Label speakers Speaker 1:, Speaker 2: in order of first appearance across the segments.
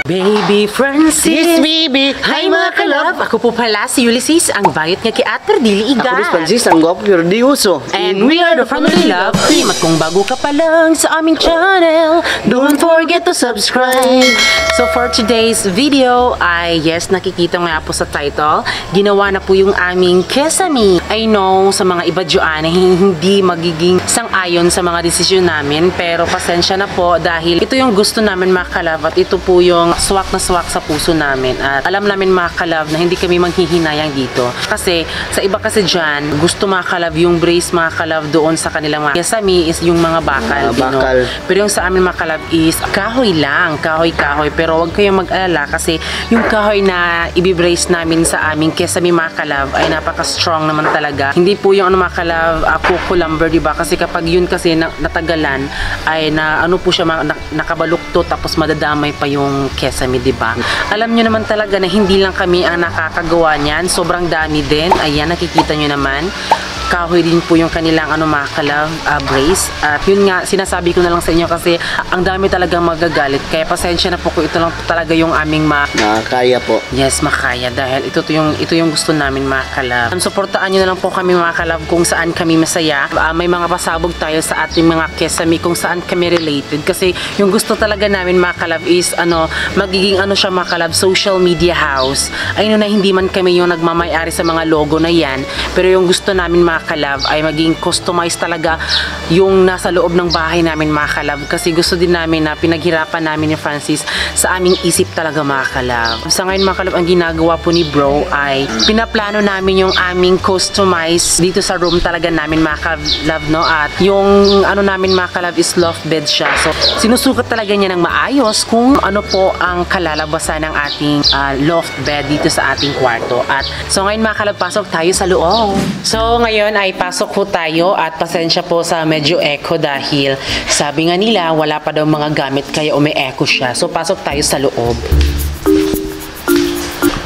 Speaker 1: Baby Francis!
Speaker 2: Yes, baby!
Speaker 1: Hi mga kalab! Ako po pala si Ulysses, ang bayot nga kay Ater Dili Iga.
Speaker 2: Ako Francis, ang gwapo pero di uso.
Speaker 1: And we are the Family Love Team. At kung bago ka pa lang sa aming channel, don't forget to subscribe. So for today's video ay, yes, nakikita nga po sa title, ginawa na po yung aming Kesame. I know sa mga iba dyan ay hindi magiging sang-ayon sa mga desisyon namin, pero pasensya na po dahil ito yung gusto namin mga kalab at ito po yung swak na swak sa puso namin. At alam namin mga kalab na hindi kami maghihinayang dito. Kasi sa iba kasi dyan, gusto mga kalab yung brace mga kalab doon sa kanilang mga Kesame is yung mga bakal.
Speaker 2: Bakal.
Speaker 1: Pero yung sa amin mga kalab is kahoy lang, kahoy-kahoy. Pero huwag kayong mag-alala kasi yung kahoy na ibibrace namin sa aming Kesame mga kalab ay napaka-strong naman talaga. Hindi po yung ano mga kalab, coco lumber, diba? Kasi kapag yun kasi natagalan ay na ano po siya nakabalukto tapos madadamay pa yung Kesame, diba? Alam nyo naman talaga na hindi lang kami ang nakakagawa niyan. Sobrang dami din. Ayan, nakikita nyo naman. Kahoy din po yung kanilang ano mga kalab, brace. At yun nga, sinasabi ko na lang sa inyo kasi ang dami talagang magagalit. Kaya pasensya na po ko, ito lang po talaga yung aming
Speaker 2: makakaya po.
Speaker 1: Yes, makaya. Dahil ito yung gusto namin mga kalab. Suportaan nyo na lang po kami mga kalab kung saan kami masaya. May mga pasabog tayo sa ating mga Kesame kung saan kami related. Kasi yung gusto talaga namin mga kalab is magiging siya mga kalab, social media house. Ayun na hindi man kami yung nagmamayari sa mga logo na yan. Pero yung gusto namin mga kalab ay maging customized talaga yung nasa loob ng bahay namin mga kalab. Kasi gusto din namin na pinaghirapan namin ni Francis sa aming isip talaga mga kalab. Sa ngayon mga kalab, ang ginagawa po ni bro ay pinaplano namin yung aming customized dito sa room talaga namin mga kalab, no? At yung namin mga kalab is loft bed siya. So sinusukat talaga niya ng maayos kung ano po ang kalalabasan ng ating loft bed dito sa ating kwarto. At so ngayon mga kalab, pasok tayo sa loob. So ngayon ay pasok po tayo at pasensya po sa medyo echo dahil sabi nga nila wala pa daw mga gamit kaya umi-echo siya. So pasok tayo sa loob.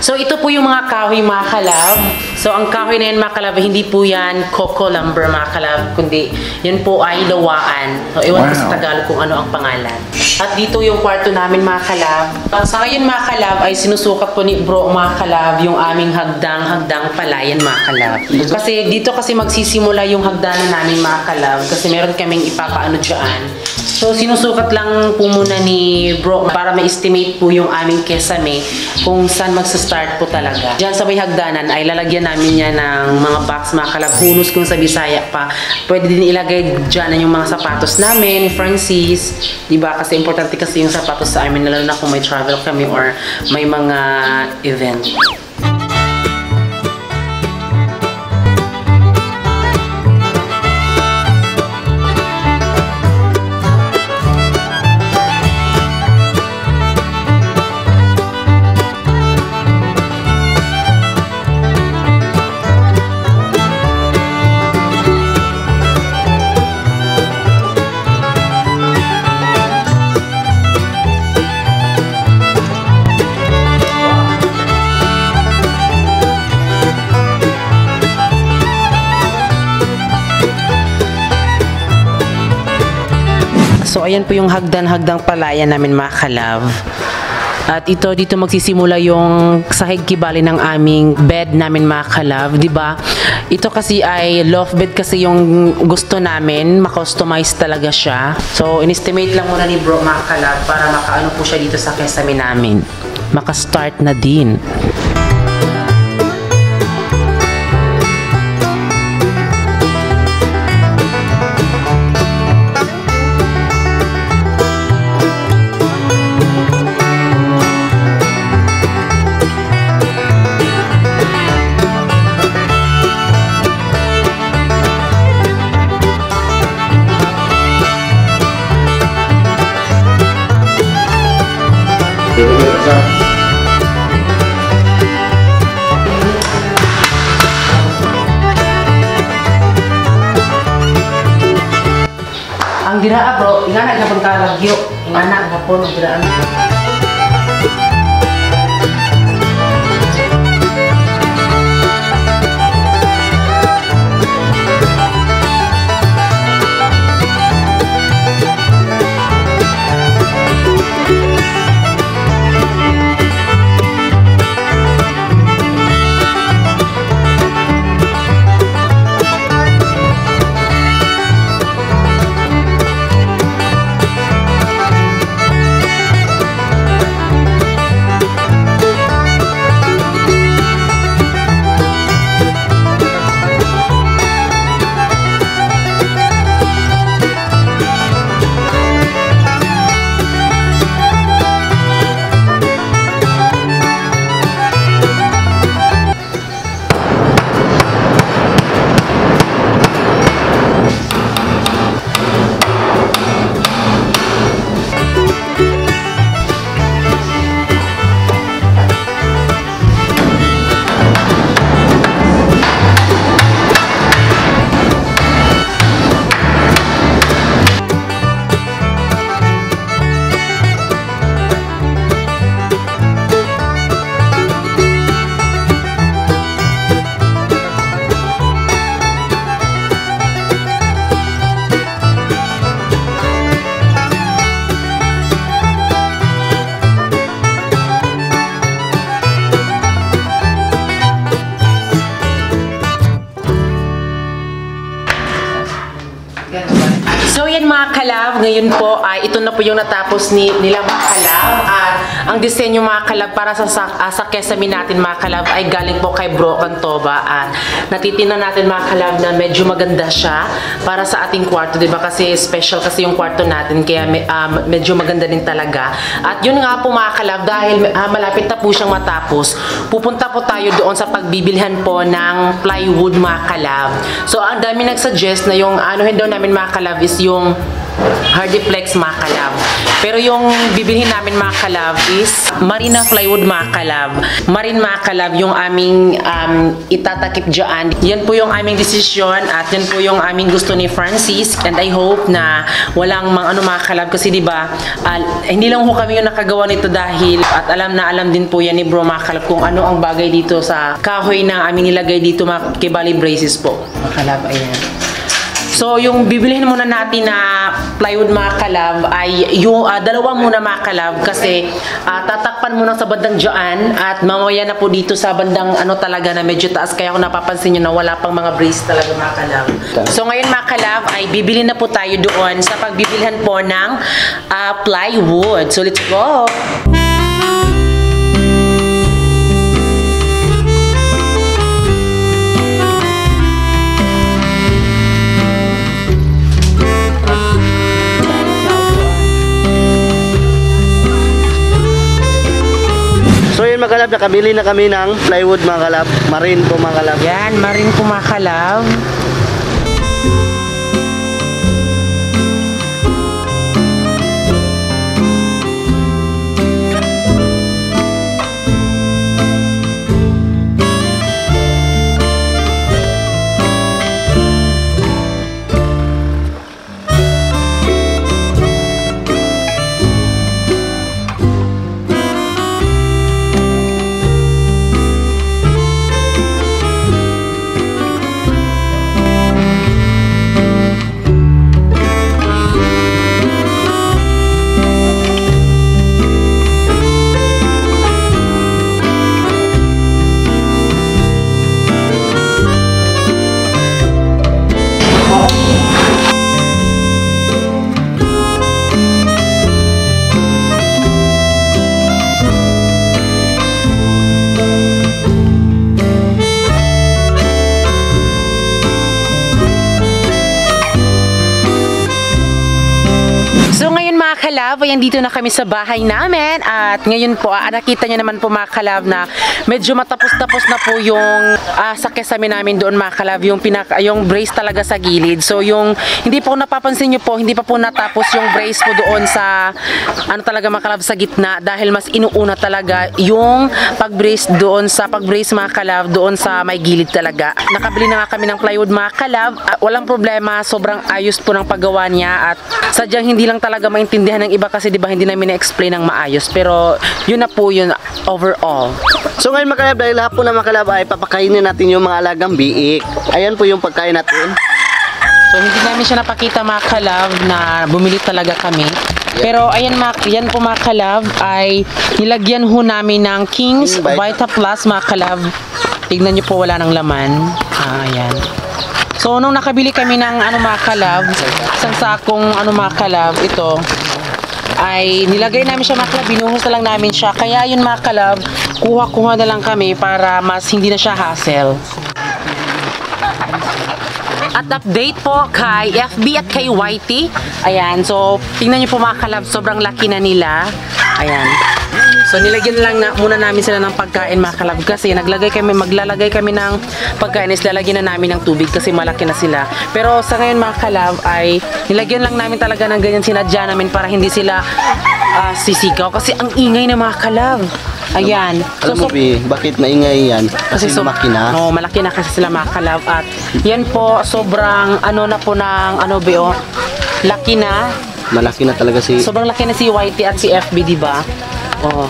Speaker 1: So ito po yung mga kahoy mga kalab. So ang kahoy na yan mga kalab, hindi po yan coco lumber mga kalab, kundi yan po ay lawaan. So iwan ko sa Tagalog kung ano ang pangalan. At dito yung kwarto namin mga kalab. Sa ngayon mga kalab ay sinusukat po ni bro mga kalab yung aming hagdang palayan mga kalab. Kasi dito kasi magsisimula yung hagdanan namin mga kalab kasi meron kaming ipapaano dyan. So sinusukat lang po muna ni bro para ma-estimate po yung aming Kesame kung saan magsa-start po talaga. Diyan sa may hagdanan ay lalagyan namin yan ng mga box mga kalab, hunus kung sa Bisaya pa. Pwede din ilagay dyan yung mga sapatos namin ni Francis, diba? Kasi importante kasi yung sapatos sa amin, lalo na kung may travel kami or may mga event. So ayan po yung hagdan-hagdang palayan namin mga kalab. At dito magsisimula yung sahig kibali ng aming bed namin mga kalab, di ba? Ito kasi ay loft bed kasi yung gusto namin, ma-customize talaga siya. So in-estimate lang muna ni bro mga kalab para makaano po siya dito sa Kesame namin. Maka-start na din. Ang diraa bro, ingana ka pagkalagyo, ingana ka po ng diraan. So yan mga kalab, ngayon po ay ito na po yung natapos nila mga kalab. At ang disenyo mga kalab para sa kesame natin mga kalab ay galing po kay Bro Cantoba. At natitingnan natin mga kalab na medyo maganda siya para sa ating kwarto, diba? Kasi special kasi yung kwarto natin kaya medyo maganda din talaga. At yun nga po mga kalab, dahil malapit na po siyang matapos, pupunta po tayo doon sa pagbibilhan po ng plywood mga kalab. So ang dami nagsuggest na yung anuhin daw namin mga kalab is yung Hardiplex mga kalab. Pero yung bibilhin namin mga kalab is Marina plywood mga kalab. Marine mga kalab yung aming itatakip dyan. Yan po yung aming desisyon at yan po yung aming gusto ni Francis, and I hope na walang mga kalab kasi diba hindi lang ho kami yung nakagawa nito dahil at alam na alam din po yan ni Bro mga kalab kung ano ang bagay dito sa kahoy na aming nilagay dito mga kibali braces po mga kalab. Ayan. So, yung bibilihin muna natin na plywood mga kalab ay yung dalawa muna mga kalab kasi tatakpan muna sa bandang dyan at mamaya na po dito sa bandang talaga na medyo taas kaya kung napapansin nyo na wala pang mga brace talaga mga kalab. So, ngayon mga kalab ay bibili na po tayo doon sa pagbibilhan po ng plywood. So, let's go!
Speaker 2: So yun mga kalab, nakabili na kami ng plywood mga kalab. Marine po mga kalab.
Speaker 1: Yan, marine po mga kalab. Kalab, ayan dito na kami sa bahay namin at ngayon po, nakita nyo naman po mga kalab na medyo matapos-tapos na po yung sa kesame namin doon mga kalab, yung brace talaga sa gilid. So yung, hindi po napapansin nyo po, hindi pa po natapos yung brace po doon sa, talaga mga kalab sa gitna dahil mas inuuna talaga yung pag-brace doon sa pag-brace mga kalab doon sa may gilid talaga. Nakabili na nga kami ng plywood mga kalab, walang problema, sobrang ayos po ng paggawa niya at sadyang hindi lang talaga maintindihan ng iba kasi diba hindi namin na-explain ng maayos, pero yun na po yun overall.
Speaker 2: So ngayon mga kalab, dahil hapon na mga kalab ay papakainin natin yung mga alagang biik. Ayan po yung pagkain natin.
Speaker 1: So hindi namin siya napakita mga kalab na bumili talaga kami. Pero ayan yan po mga kalab ay nilagyan ho namin ng King's Vita Plus mga kalab. Tignan nyo po, wala ng laman. Ayan. So nung nakabili kami ng mga kalab, isang sakong mga kalab, ito ay nilagay namin siya mga kalab, binuhos na lang namin siya. Kaya yun mga kalab, kuha-kuha na lang kami para mas hindi na siya hassle. At update po kay FB at kay YT. Ayan, so tingnan nyo po mga kalab, sobrang laki na nila. Ayan. So nilagyan lang muna namin sila ng pagkain mga kalab kasi maglalagay kami ng pagkain is lalagyan na namin ng tubig kasi malaki na sila. Pero sa ngayon mga kalab ay nilagyan lang namin talaga ng ganyan, sinadya namin para hindi sila sisigaw kasi ang ingay na mga kalab. Ayan.
Speaker 2: Alam mo, bakit maingay yan? Kasi lumaki na.
Speaker 1: No, malaki na kasi sila mga kalab at yan po sobrang na po ng laki na.
Speaker 2: Malaki na talaga
Speaker 1: sobrang laki na si YT at si FB, diba? Oh.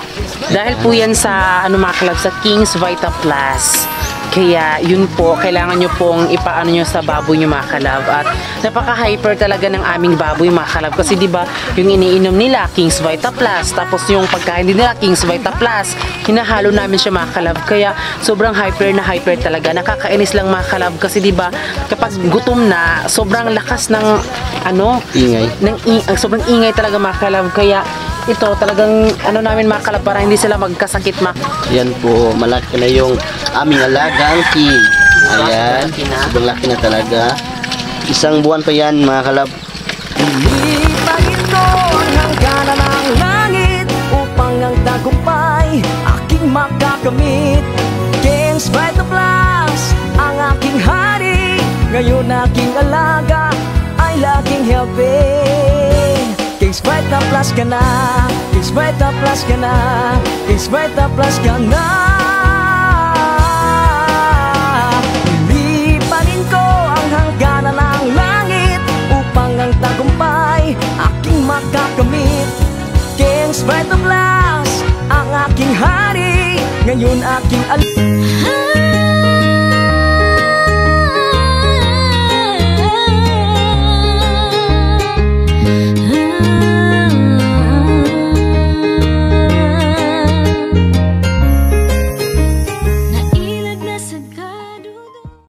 Speaker 1: Dahil po yan sa mga kalab sa King's Vita Plus. Kaya yun po, kailangan nyo pong ipaano nyo sa baboy nyo mga kalab. At napaka-hyper talaga ng aming baboy mga kalab. Kasi diba, yung iniinom nila, King's Vita Plus. Tapos yung pagkain din nila, King's Vita Plus. Hinahalo namin siya mga kalab. Kaya sobrang hyper na hyper talaga. Nakakainis lang mga kalab. Kasi diba, kapag gutom na, sobrang lakas ng
Speaker 2: Ingay.
Speaker 1: Sobrang ingay talaga mga kalab. Kaya ito talagang namin mga kalab para hindi sila magkasakit
Speaker 2: Yan po, malaki na yung aming alagang king. Ayan, sobrang laki na talaga. Isang buwan pa yan mga kalab.
Speaker 3: Ipagin ko ang hangganan ng langit upang ang tagumpay aking makakamit. King's Vita Plus, ang aking hari. Ngayon aking alaga ay laging healthy. King's Vita Plus ka na, King's Vita Plus ka na, King's Vita Plus ka na. Lilipanin ko ang hangganan ng langit upang ang tagumpay aking makakamit. King's Vita Plus, ang aking hari. Ngayon aking